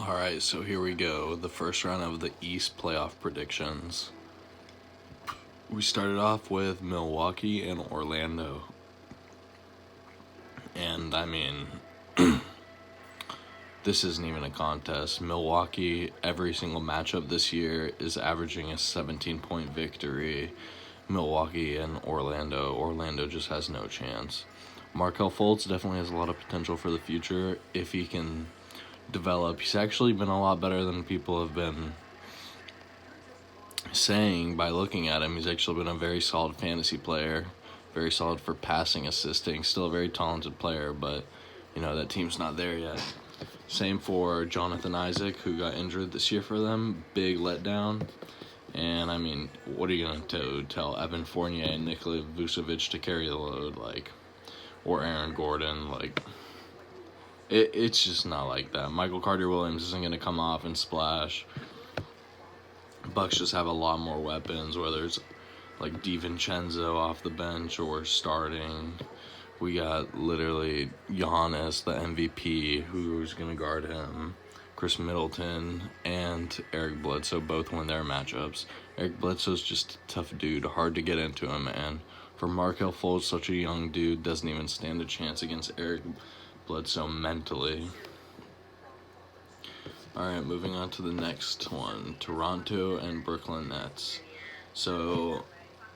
Alright, so here we go. The first round of the East playoff predictions. We started off with Milwaukee and Orlando. And I mean, this isn't even a contest. Milwaukee, every single matchup this year, is averaging a 17-point victory. Milwaukee and Orlando just has no chance. Markelle Fultz definitely has a lot of potential for the future if he can develop. He's actually been a lot better than people have been saying by looking at him. He's actually been a very solid fantasy player, very solid for passing, assisting, still a very talented player, but that team's not there yet. Same for Jonathan Isaac, who got injured this year for them. Big letdown. And I mean, what are you going to tell Evan Fournier and Nikola Vucevic to carry the load, or Aaron Gordon? It's just not like that. Michael Carter-Williams isn't going to come off and splash. Bucks just have a lot more weapons, whether it's like DiVincenzo off the bench or starting. We got literally Giannis, the MVP, who's going to guard him. Chris Middleton and Eric Bledsoe both win their matchups. Eric Bledsoe's just a tough dude, hard to get into him, and for Markelle Fultz, such a young dude, doesn't even stand a chance against Eric Bledsoe mentally. Alright, moving on to the next one. Toronto and Brooklyn Nets. So,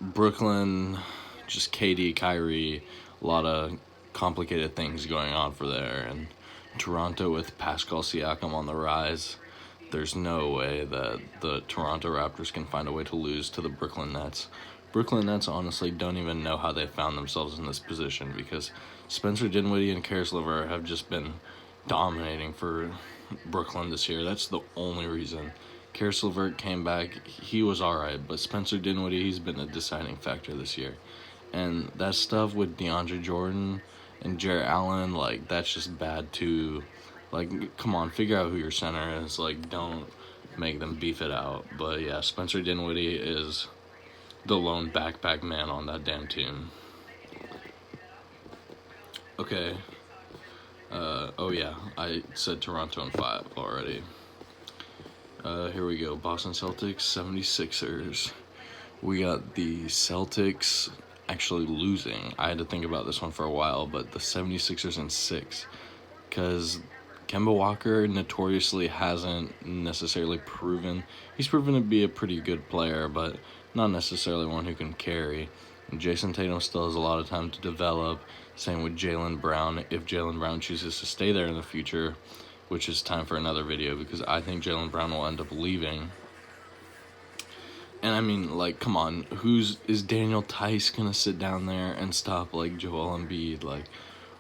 Brooklyn, just KD, Kyrie, a lot of complicated things going on for there. And Toronto with Pascal Siakam on the rise. There's no way that the Toronto Raptors can find a way to lose to the Brooklyn Nets. Brooklyn Nets honestly don't even know how they found themselves in this position, because Spencer Dinwiddie and Caris LeVert have just been dominating for Brooklyn this year. That's the only reason. Caris LeVert came back, he was alright, but Spencer Dinwiddie, he's been a deciding factor this year. And that stuff with DeAndre Jordan and Jarrett Allen, that's just bad too. Come on, figure out who your center is. Don't make them beef it out. But yeah, Spencer Dinwiddie is the lone backpack man on that damn team. Okay. Oh yeah, I said Toronto in 5 already. Here we go. Boston Celtics, 76ers. We got the Celtics actually losing. I had to think about this one for a while, but the 76ers in 6. Because Kemba Walker notoriously hasn't necessarily proven. He's proven to be a pretty good player, but not necessarily one who can carry. And Jason Tatum still has a lot of time to develop. Same with Jaylen Brown. If Jaylen Brown chooses to stay there in the future, which is time for another video, because I think Jaylen Brown will end up leaving. And I mean, come on, is Daniel Tice gonna sit down there and stop Joel Embiid,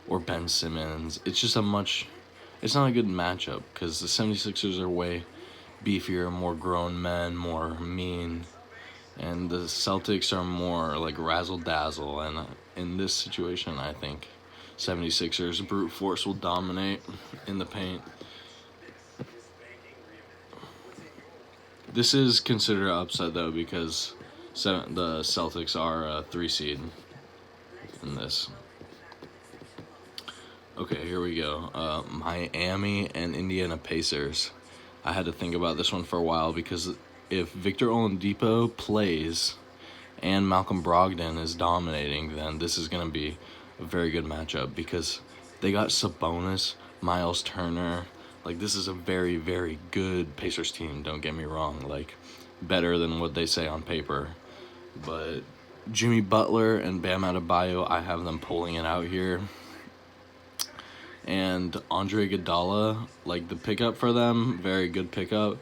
or Ben Simmons? It's just it's not a good matchup, because the 76ers are way beefier, more grown men, more mean, and the Celtics are more razzle-dazzle. And in this situation, I think 76ers brute force will dominate in the paint. This is considered an upset, though, because the Celtics are a 3 seed in this. Okay, here we go. Miami and Indiana Pacers. I had to think about this one for a while, because if Victor Oladipo plays and Malcolm Brogdon is dominating, then this is going to be a very good matchup, because they got Sabonis, Miles Turner. This is a very, very good Pacers team, don't get me wrong. Better than what they say on paper. But Jimmy Butler and Bam Adebayo, I have them pulling it out here. And Andre Iguodala, the pickup for them, very good pickup.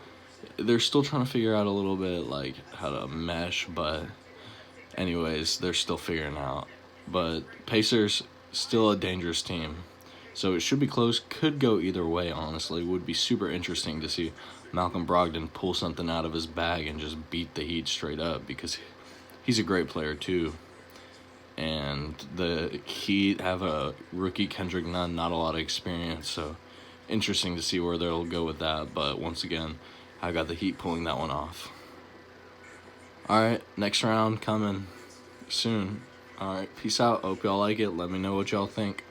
They're still trying to figure out a little bit, how to mesh, but anyways, they're still figuring out. But Pacers, still a dangerous team. So it should be close. Could go either way, honestly. Would be super interesting to see Malcolm Brogdon pull something out of his bag and just beat the Heat straight up, because he's a great player too. And the Heat have a rookie, Kendrick Nunn, not a lot of experience, so interesting to see where they'll go with that. But once again, I got the Heat pulling that one off. Alright, next round coming soon. Alright, peace out. Hope y'all like it. Let me know what y'all think.